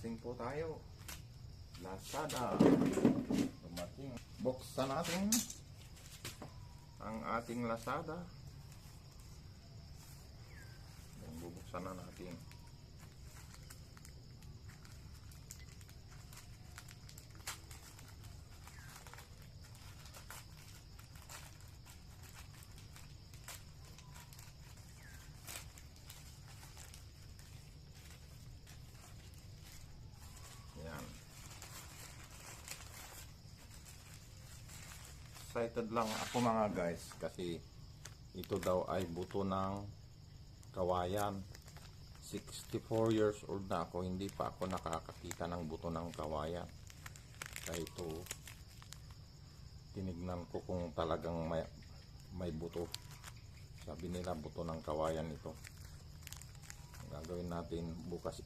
Unboxing po tayo. Lazada. Dumating. Buksan natin ang ating Lazada. Bubuksan na natin. Yan. Excited lang ako mga guys kasi ito daw ay buto ng kawayan. 64 years old na ako, hindi pa ako nakakakita ng buto ng kawayan. Kaya ito, tinignan ko kung talagang may buto. Sabi nila buto ng kawayan ito. Ang gagawin natin bukas